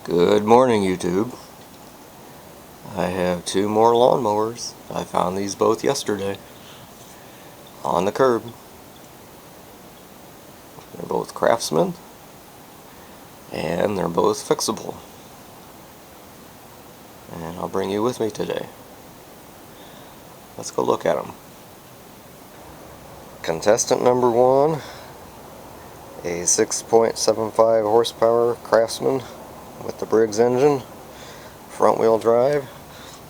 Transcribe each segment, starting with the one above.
Good morning, YouTube. I have two more lawnmowers. I found these both yesterday on the curb. They're both Craftsman and they're both fixable. And I'll bring you with me today. Let's go look at them. Contestant number one, a 6.75 horsepower Craftsman with the Briggs engine, front wheel drive,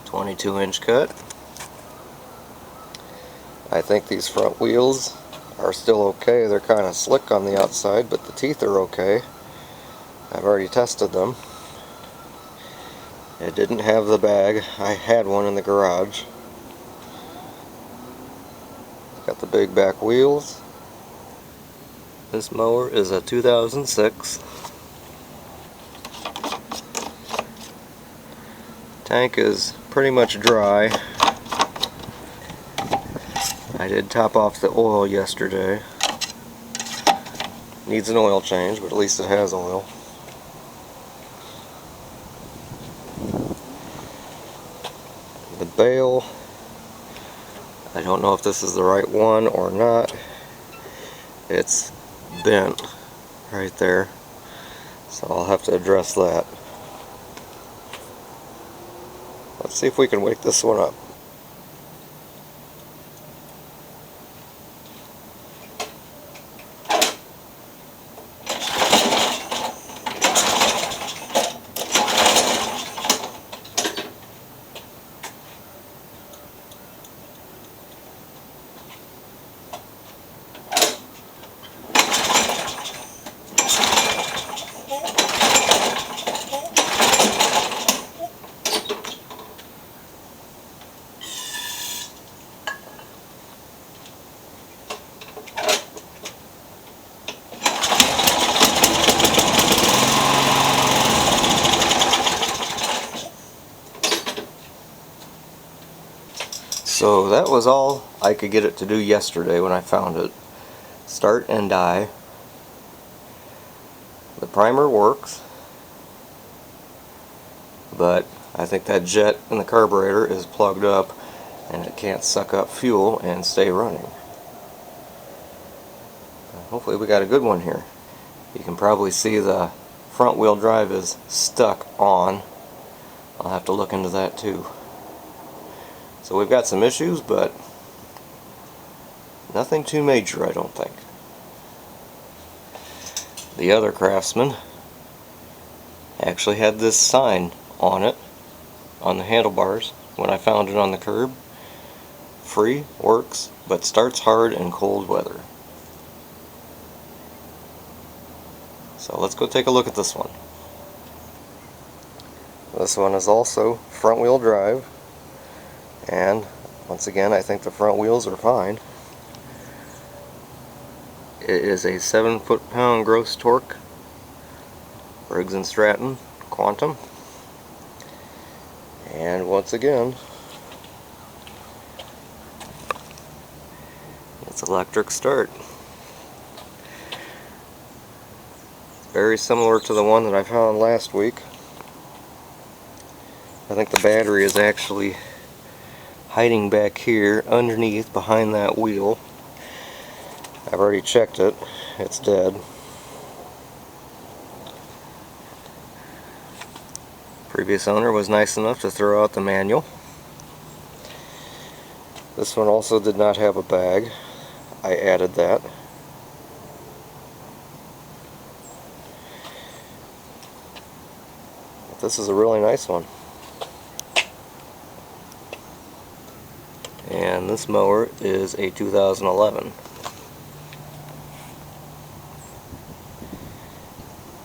22-inch cut. I think these front wheels are still okay. They're kind of slick on the outside, but the teeth are okay. I've already tested them. It didn't have the bag. I had one in the garage. Got the big back wheels. This mower is a 2006. Tank is pretty much dry. I did top off the oil yesterday. Needs an oil change, but at least it has oil. The bail, I don't know if this is the right one or not. It's bent right there, so I'll have to address that. Let's see if we can wake this one up. So that was all I could get it to do yesterday when I found it. Start and die. The primer works, but I think that jet in the carburetor is plugged up and it can't suck up fuel and stay running. Hopefully we got a good one here. You can probably see the front wheel drive is stuck on. I'll have to look into that too. So we've got some issues, but nothing too major, I don't think. The other Craftsman actually had this sign on it, on the handlebars, when I found it on the curb. Free, works, but starts hard in cold weather. So let's go take a look at this one. This one is also front wheel drive. And once again, I think the front wheels are fine. It is a 7 foot-pound gross torque Briggs & Stratton Quantum. And once again, it's electric start. Very similar to the one that I found last week. I think the battery is actually hiding back here underneath behind that wheel. I've already checked it. It's dead. Previous owner was nice enough to throw out the manual. This one also did not have a bag. I added that. But this is a really nice one. And this mower is a 2011.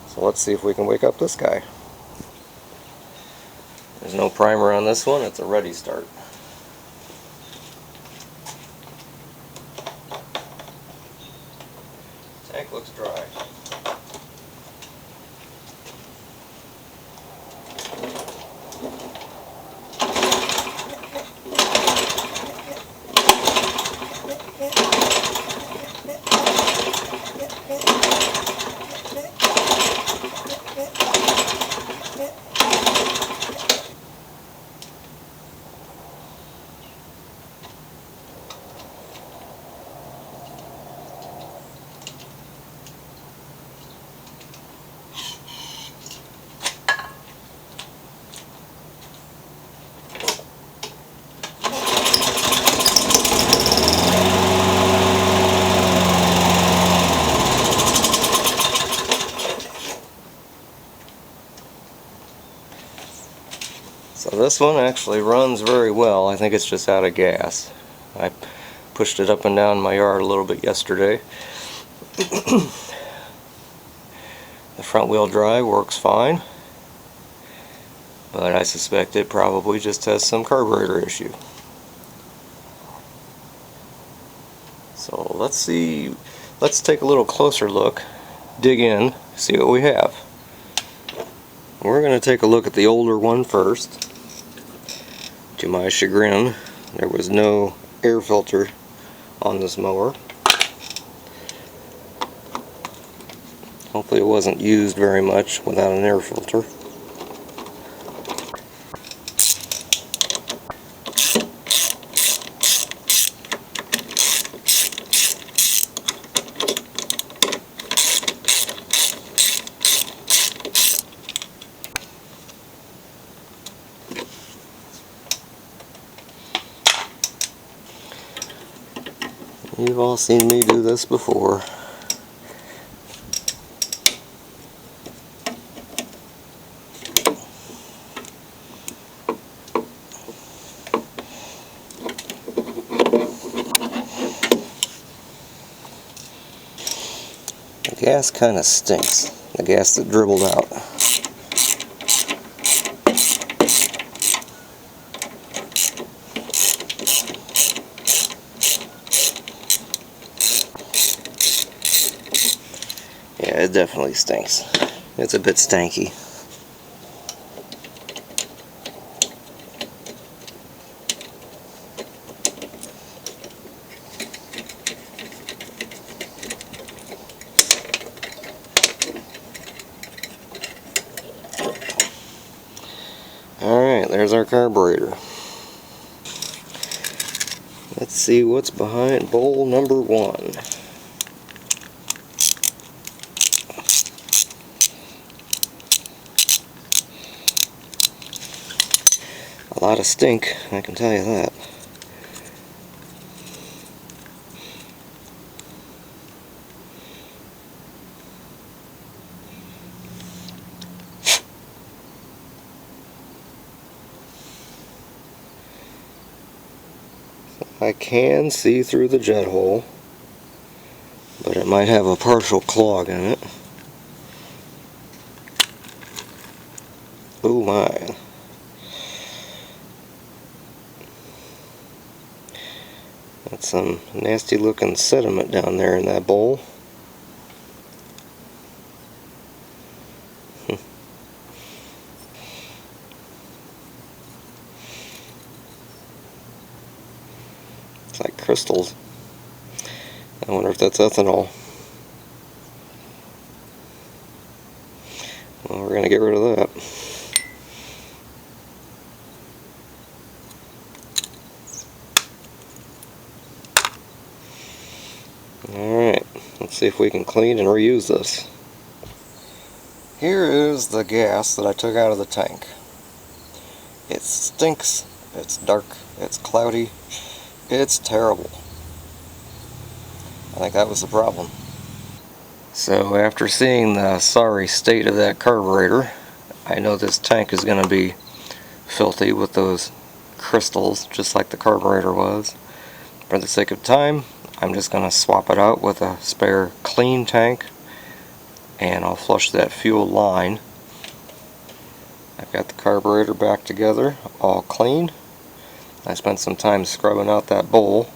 So let's see if we can wake up this guy. There's no primer on this one, it's a ready start. Tank looks dry. So this one actually runs very well. I think it's just out of gas. I pushed it up and down my yard a little bit yesterday. The front wheel drive works fine, but I suspect it probably just has some carburetor issue. So let's take a little closer look, dig in, see what we have. We're going to take a look at the older one first. To my chagrin, there was no air filter on this mower. Hopefully it wasn't used very much without an air filter. You've all seen me do this before. The gas kind of stinks, the gas that dribbled out. Yeah, it definitely stinks. It's a bit stanky. Alright, there's our carburetor. Let's see what's behind bowl number 1. A lot of stink, I can tell you that. I can see through the jet hole, but it might have a partial clog in it. Oh my. That's some nasty looking sediment down there in that bowl. It's like crystals. I wonder if that's ethanol. Well, we're going to get rid of that. Alright, let's see if we can clean and reuse this. Here is the gas that I took out of the tank. It stinks, it's dark, it's cloudy, it's terrible. I think that was the problem. So after seeing the sorry state of that carburetor, I know this tank is going to be filthy with those crystals, just like the carburetor was. For the sake of time, I'm just going to swap it out with a spare clean tank, and I'll flush that fuel line. I've got the carburetor back together, all clean. I spent some time scrubbing out that bowl,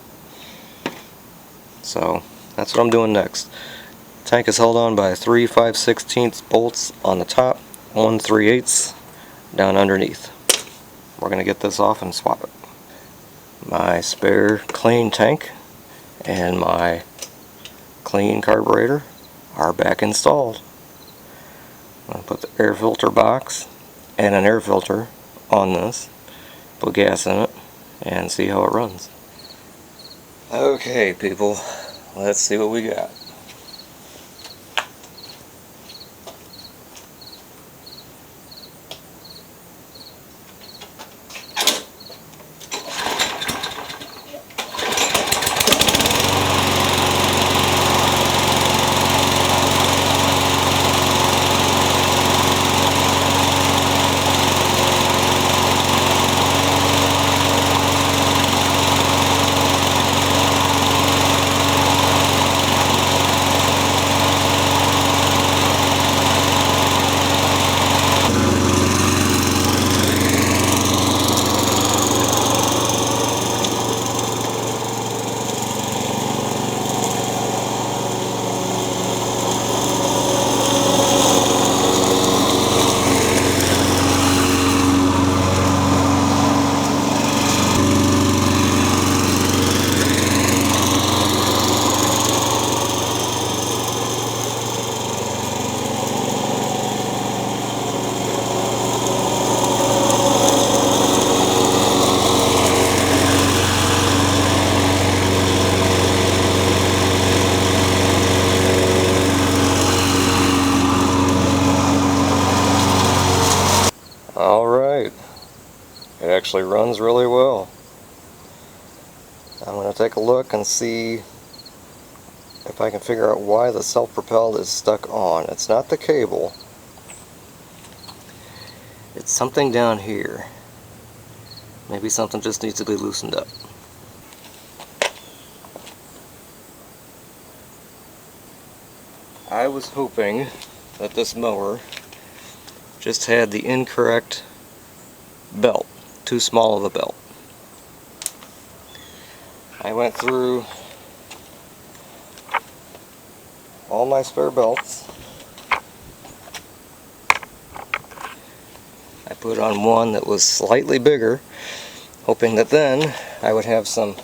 so that's what I'm doing next. Tank is held on by 3 5/16 bolts on the top, 1 3/8 down underneath. We're going to get this off and swap it. My spare clean tank and my clean carburetor are back installed. I'm going to put the air filter box and an air filter on this, put gas in it, and see how it runs. Okay people, let's see what we got. Alright, it actually runs really well. I'm going to take a look and see if I can figure out why the self-propelled is stuck on. It's not the cable. It's something down here. Maybe something just needs to be loosened up. I was hoping that this mower just had the incorrect belt, too small of a belt. I went through all my spare belts. I put on one that was slightly bigger, hoping that then I would have some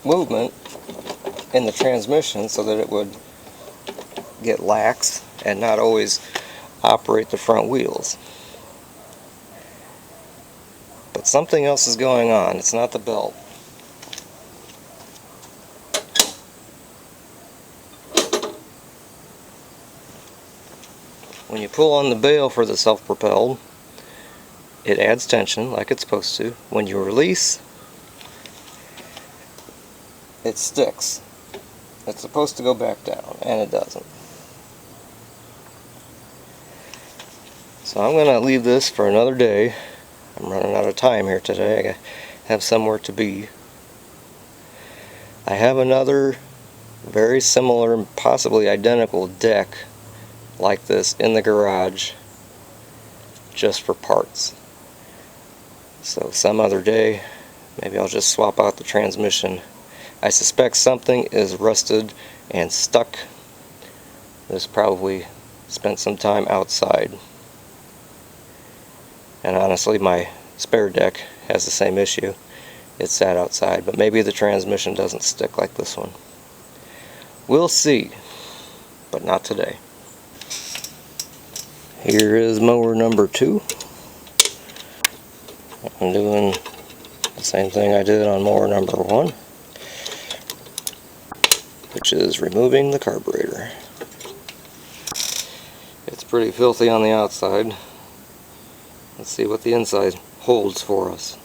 movement in the transmission so that it would get lax and not always operate the front wheels. But something else is going on. It's not the belt. When you pull on the bail for the self-propelled, it adds tension like it's supposed to. When you release, it sticks. It's supposed to go back down, and it doesn't. So I'm going to leave this for another day. I'm running out of time here today. I have somewhere to be. I have another very similar and possibly identical deck like this in the garage just for parts. So some other day, maybe I'll just swap out the transmission. I suspect something is rusted and stuck. This probably spent some time outside. And honestly, my spare deck has the same issue. It sat outside, but maybe the transmission doesn't stick like this one. We'll see, but not today. Here is mower number 2. I'm doing the same thing I did on mower number 1, which is removing the carburetor. It's pretty filthy on the outside. Let's see what the inside holds for us.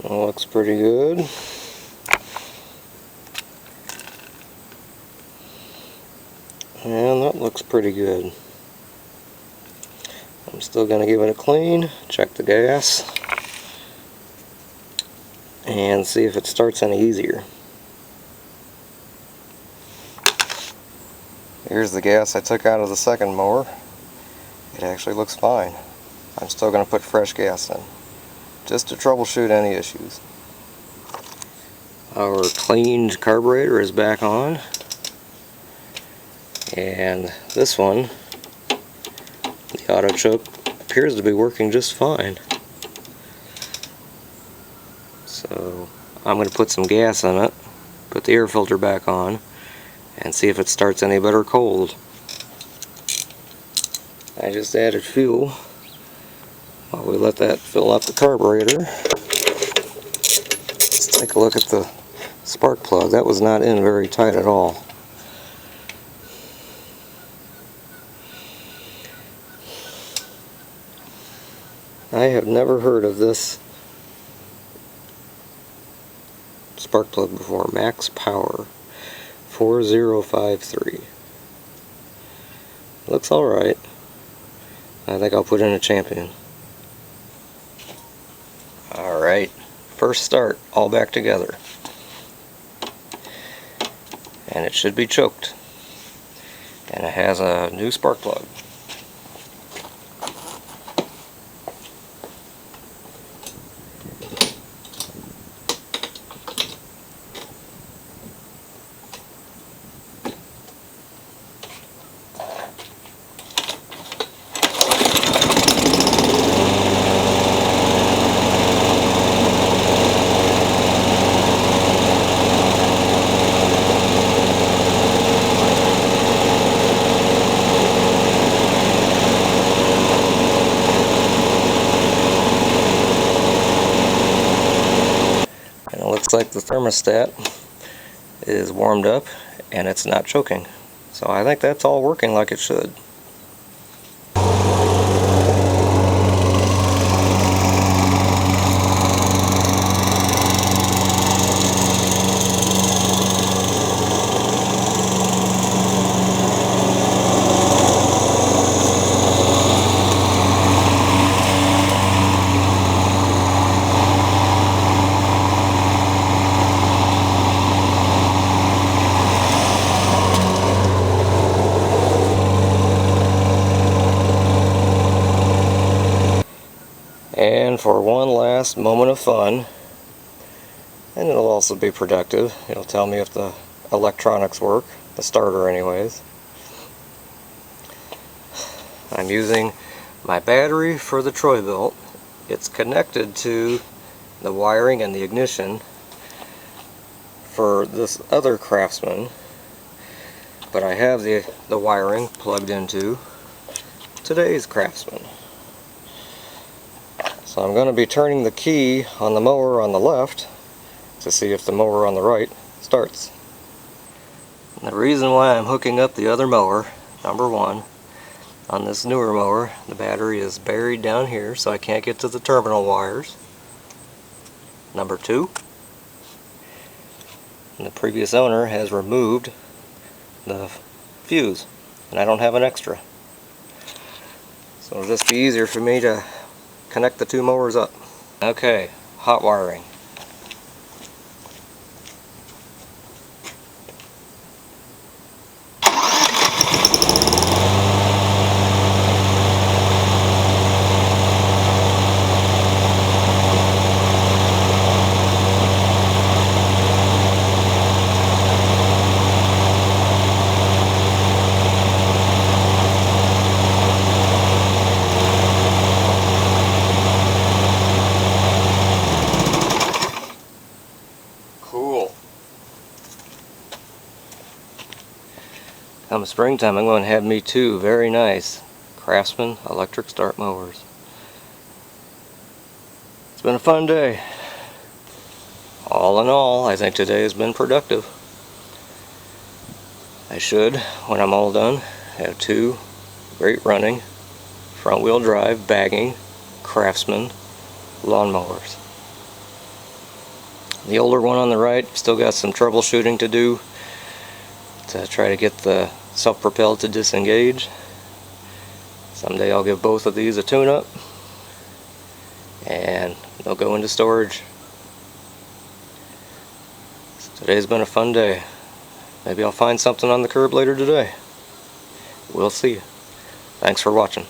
Well, looks pretty good. And that looks pretty good. I'm still going to give it a clean, check the gas, and see if it starts any easier. Here's the gas I took out of the second mower. It actually looks fine. I'm still going to put fresh gas in, just to troubleshoot any issues. Our cleaned carburetor is back on. And this one, the auto choke, appears to be working just fine. So I'm going to put some gas in it, put the air filter back on, and see if it starts any better cold. I just added fuel while we let that fill up the carburetor. Let's take a look at the spark plug. That was not in very tight at all. I have never heard of this spark plug before. Max Power 4053. Looks alright. I think I'll put in a Champion. Alright, first start, all back together. And it should be choked. And it has a new spark plug. like the thermostat is warmed up and it's not choking. So I think that's all working like it should. And for one last moment of fun, and it'll also be productive, it'll tell me if the electronics work, the starter anyways. I'm using my battery for the Troy-Bilt. It's connected to the wiring and the ignition for this other Craftsman, but I have the wiring plugged into today's Craftsman. So I'm going to be turning the key on the mower on the left to see if the mower on the right starts. And the reason why I'm hooking up the other mower, number one, on this newer mower, the battery is buried down here so I can't get to the terminal wires. Number two, the previous owner has removed the fuse and I don't have an extra. So it'll just be easier for me to connect the two mowers up. Okay, hot wiring. Cool. Come springtime, I'm going to have me two very nice Craftsman electric start mowers. It's been a fun day. All in all, I think today has been productive. I should, when I'm all done, have two great running front wheel drive bagging Craftsman lawnmowers. The older one on the right still got some troubleshooting to do to try to get the self-propelled to disengage. Someday I'll give both of these a tune-up and they'll go into storage. So today's been a fun day. Maybe I'll find something on the curb later today. We'll see. Thanks for watching.